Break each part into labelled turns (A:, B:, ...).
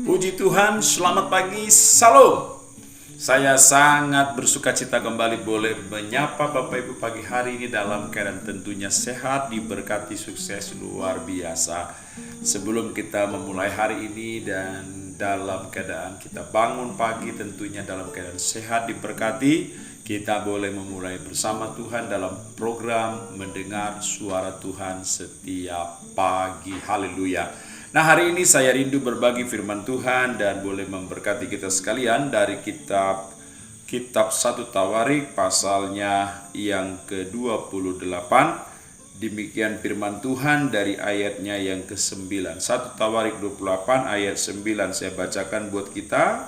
A: Puji Tuhan, selamat pagi, salam. Saya sangat bersuka cita kembali boleh menyapa Bapak Ibu pagi hari ini dalam keadaan tentunya sehat, diberkati sukses luar biasa. Sebelum kita memulai hari ini dan dalam keadaan kita bangun pagi tentunya dalam keadaan sehat, diberkati, kita boleh memulai bersama Tuhan dalam program mendengar suara Tuhan setiap pagi. Haleluya. Nah, hari ini saya rindu berbagi firman Tuhan dan boleh memberkati kita sekalian dari kitab 1 Tawarik pasalnya yang ke-28. Demikian firman Tuhan dari ayatnya yang ke-9. 1 Tawarik 28 ayat 9 saya bacakan buat kita.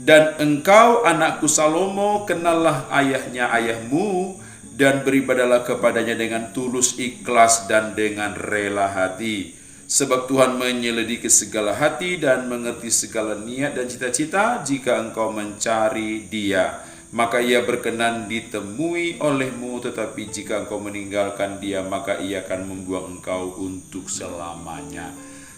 A: Dan engkau anakku Salomo, kenallah ayahnya ayahmu dan beribadalah kepadanya dengan tulus ikhlas dan dengan rela hati. Sebab Tuhan menyelidiki segala hati dan mengerti segala niat dan cita-cita. Jika engkau mencari Dia, maka Ia berkenan ditemui olehmu. Tetapi jika engkau meninggalkan Dia, maka Ia akan membuang engkau untuk selamanya.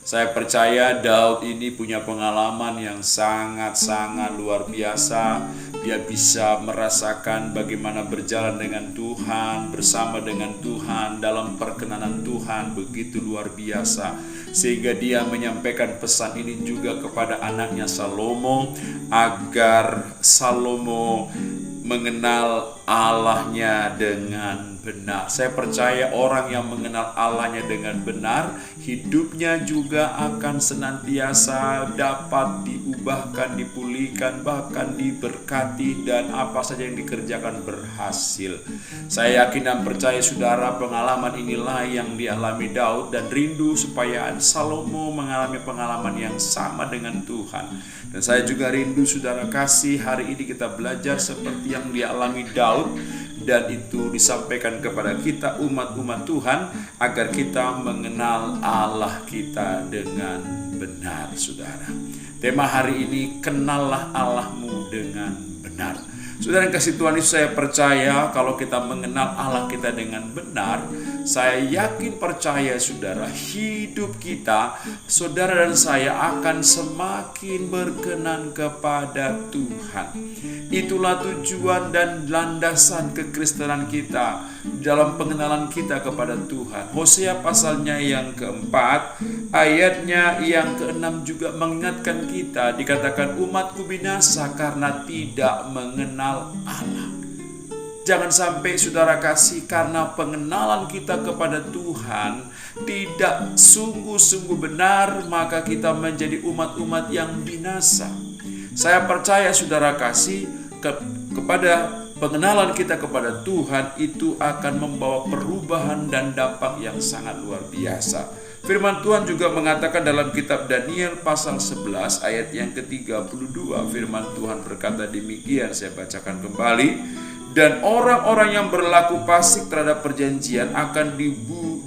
A: Saya percaya Daud ini punya pengalaman yang sangat-sangat luar biasa. Dia bisa merasakan bagaimana berjalan dengan Tuhan, bersama dengan Tuhan, dalam perkenanan Tuhan begitu luar biasa. Sehingga dia menyampaikan pesan ini juga kepada anaknya Salomo, agar Salomo mengenal Allahnya dengan benar. Saya percaya orang yang mengenal Allahnya dengan benar, hidupnya juga akan senantiasa dapat diubahkan, dipulihkan, bahkan diberkati, dan apa saja yang dikerjakan berhasil. Saya yakin dan percaya saudara, pengalaman inilah yang dialami Daud dan rindu supaya Salomo mengalami pengalaman yang sama dengan Tuhan. Dan saya juga rindu saudara kasih hari ini kita belajar seperti yang dialami Daud, dan itu disampaikan kepada kita umat-umat Tuhan agar kita mengenal Allah kita dengan benar, saudara. Tema hari ini, kenallah Allahmu dengan benar. Saudara yang kasih Tuhan Yesus, saya percaya kalau kita mengenal Allah kita dengan benar, saya yakin percaya saudara, hidup kita, saudara dan saya akan semakin berkenan kepada Tuhan. Itulah tujuan dan landasan kekristenan kita dalam pengenalan kita kepada Tuhan. Hosea pasalnya yang keempat, ayatnya yang keenam juga mengingatkan kita, dikatakan umatku binasa karena tidak mengenal Allah. Jangan sampai saudara kasih, karena pengenalan kita kepada Tuhan tidak sungguh-sungguh benar, maka kita menjadi umat-umat yang binasa. Saya percaya saudara kasih, kepada pengenalan kita kepada Tuhan itu akan membawa perubahan dan dampak yang sangat luar biasa. Firman Tuhan juga mengatakan dalam kitab Daniel pasal 11 ayat yang ke-32, firman Tuhan berkata demikian, saya bacakan kembali. Dan orang-orang yang berlaku fasik terhadap perjanjian akan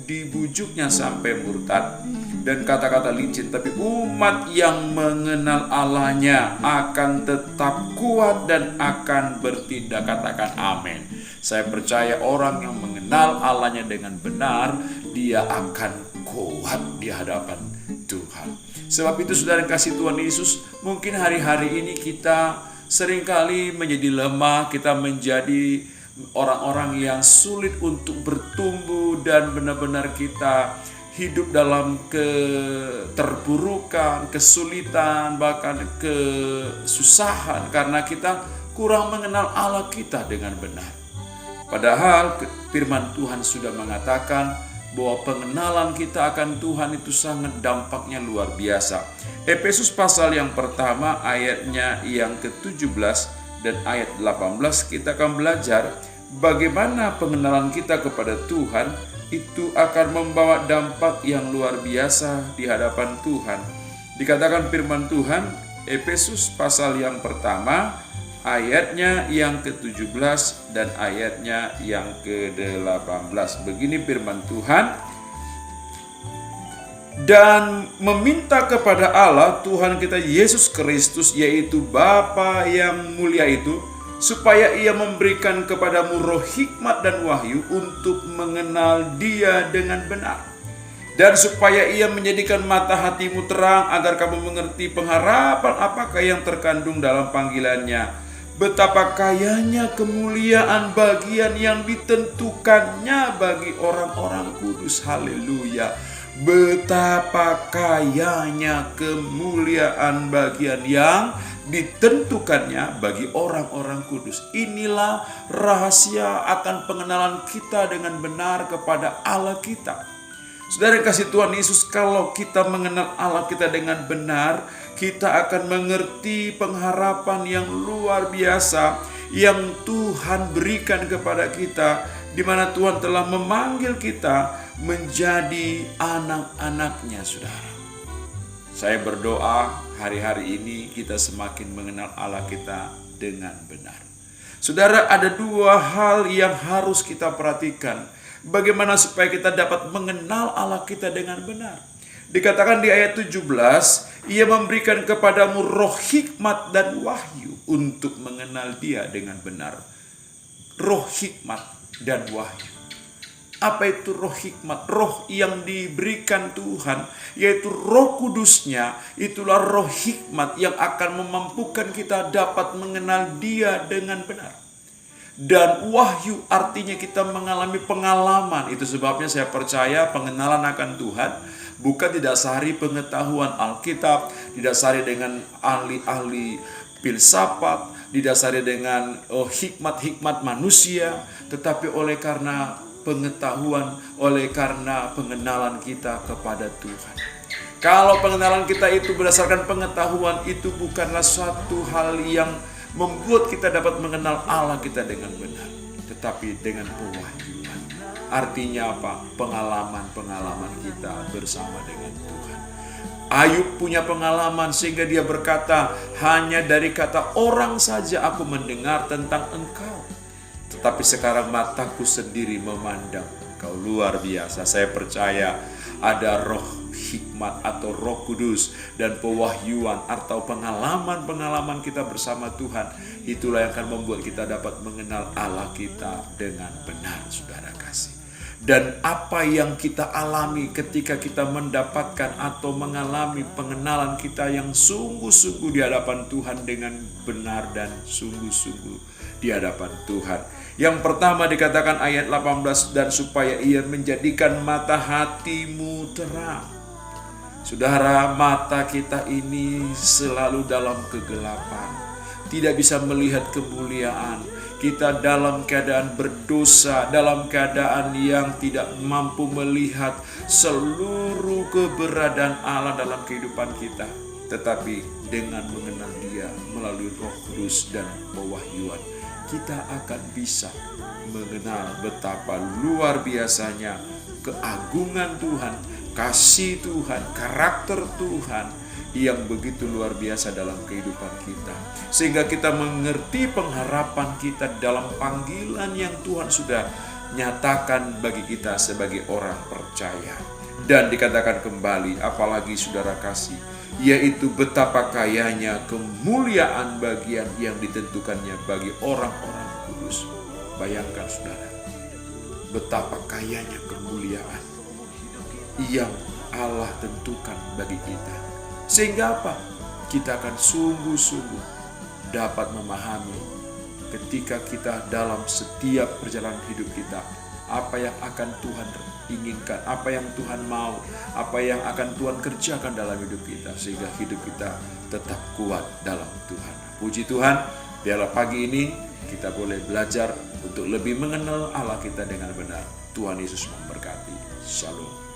A: dibujuknya sampai murtad dan kata-kata licin, tapi umat yang mengenal Allahnya akan tetap kuat dan akan bertindak. Katakan amin. Saya percaya orang yang mengenal Allahnya dengan benar, dia akan kuat di hadapan Tuhan. Sebab itu saudara yang kasih Tuhan Yesus, mungkin hari-hari ini kita seringkali menjadi lemah, kita menjadi orang-orang yang sulit untuk bertumbuh, dan benar-benar kita hidup dalam keterburukan, kesulitan, bahkan kesusahan karena kita kurang mengenal Allah kita dengan benar. Padahal firman Tuhan sudah mengatakan bahwa pengenalan kita akan Tuhan itu sangat dampaknya luar biasa. Efesus pasal yang pertama ayatnya yang ke-17 dan ayat 18 kita akan belajar bagaimana pengenalan kita kepada Tuhan itu akan membawa dampak yang luar biasa di hadapan Tuhan. Dikatakan firman Tuhan, Efesus pasal yang pertama ayatnya yang ke-17 dan ayatnya yang ke-18. Begini firman Tuhan, dan meminta kepada Allah Tuhan kita Yesus Kristus, yaitu Bapa yang mulia itu, supaya Ia memberikan kepadamu roh hikmat dan wahyu untuk mengenal Dia dengan benar, Dan supaya ia menjadikan mata hatimu terang, agar kamu mengerti pengharapan apakah yang terkandung dalam panggilannya. Betapa kayanya kemuliaan bagian yang ditentukannya bagi orang-orang kudus. Haleluya. Betapa kayanya kemuliaan bagian yang ditentukannya bagi orang-orang kudus. Inilah rahasia akan pengenalan kita dengan benar kepada Allah kita. Saudara kasih Tuhan Yesus, kalau kita mengenal Allah kita dengan benar, kita akan mengerti pengharapan yang luar biasa yang Tuhan berikan kepada kita, di mana Tuhan telah memanggil kita menjadi anak-anaknya, saudara. Saya berdoa hari-hari ini kita semakin mengenal Allah kita dengan benar. Saudara, ada dua hal yang harus kita perhatikan. Bagaimana supaya kita dapat mengenal Allah kita dengan benar. Dikatakan di ayat 17, ia memberikan kepadamu roh hikmat dan wahyu untuk mengenal Dia dengan benar. Roh hikmat dan wahyu. Apa itu roh hikmat? Roh yang diberikan Tuhan, yaitu Roh Kudusnya. Itulah roh hikmat yang akan memampukan kita dapat mengenal Dia dengan benar. Dan wahyu artinya kita mengalami pengalaman. Itu sebabnya saya percaya pengenalan akan Tuhan bukan didasari pengetahuan Alkitab, didasari dengan ahli-ahli filsafat, didasari dengan hikmat-hikmat manusia, tetapi oleh karena pengetahuan, oleh karena pengenalan kita kepada Tuhan. Kalau pengenalan kita itu berdasarkan pengetahuan, itu bukanlah suatu hal yang membuat kita dapat mengenal Allah kita dengan benar, tetapi dengan pewahyuan. Artinya apa? Pengalaman-pengalaman kita bersama dengan Tuhan. Ayub punya pengalaman sehingga dia berkata, hanya dari kata orang saja aku mendengar tentang Engkau, tetapi sekarang mataku sendiri memandang Engkau. Luar biasa. Saya percaya ada roh hikmat atau Roh Kudus dan pewahyuan atau pengalaman-pengalaman kita bersama Tuhan. Itulah yang akan membuat kita dapat mengenal Allah kita dengan benar, saudara kasih. Dan apa yang kita alami ketika kita mendapatkan atau mengalami pengenalan kita yang sungguh-sungguh di hadapan Tuhan dengan benar dan sungguh-sungguh di hadapan Tuhan. Yang pertama dikatakan ayat 18, dan supaya ia menjadikan mata hatimu terang. Saudara, mata kita ini selalu dalam kegelapan, tidak bisa melihat kemuliaan. Kita dalam keadaan berdosa, dalam keadaan yang tidak mampu melihat seluruh keberadaan Allah dalam kehidupan kita. Tetapi dengan mengenal Dia melalui Roh Kudus dan pewahyuan, kita akan bisa mengenal betapa luar biasanya keagungan Tuhan, kasih Tuhan, karakter Tuhan yang begitu luar biasa dalam kehidupan kita. Sehingga kita mengerti pengharapan kita dalam panggilan yang Tuhan sudah nyatakan bagi kita sebagai orang percaya. Dan dikatakan kembali, apalagi saudara kasih, yaitu betapa kayanya kemuliaan bagian yang ditentukannya bagi orang-orang kudus. Bayangkan saudara, betapa kayanya kemuliaan yang Allah tentukan bagi kita. Sehingga apa? Kita akan sungguh-sungguh dapat memahami ketika kita dalam setiap perjalanan hidup kita, apa yang akan Tuhan inginkan, apa yang Tuhan mau, apa yang akan Tuhan kerjakan dalam hidup kita, sehingga hidup kita tetap kuat dalam Tuhan. Puji Tuhan, biarlah pagi ini kita boleh belajar untuk lebih mengenal Allah kita dengan benar. Tuhan Yesus memberkati. Shalom.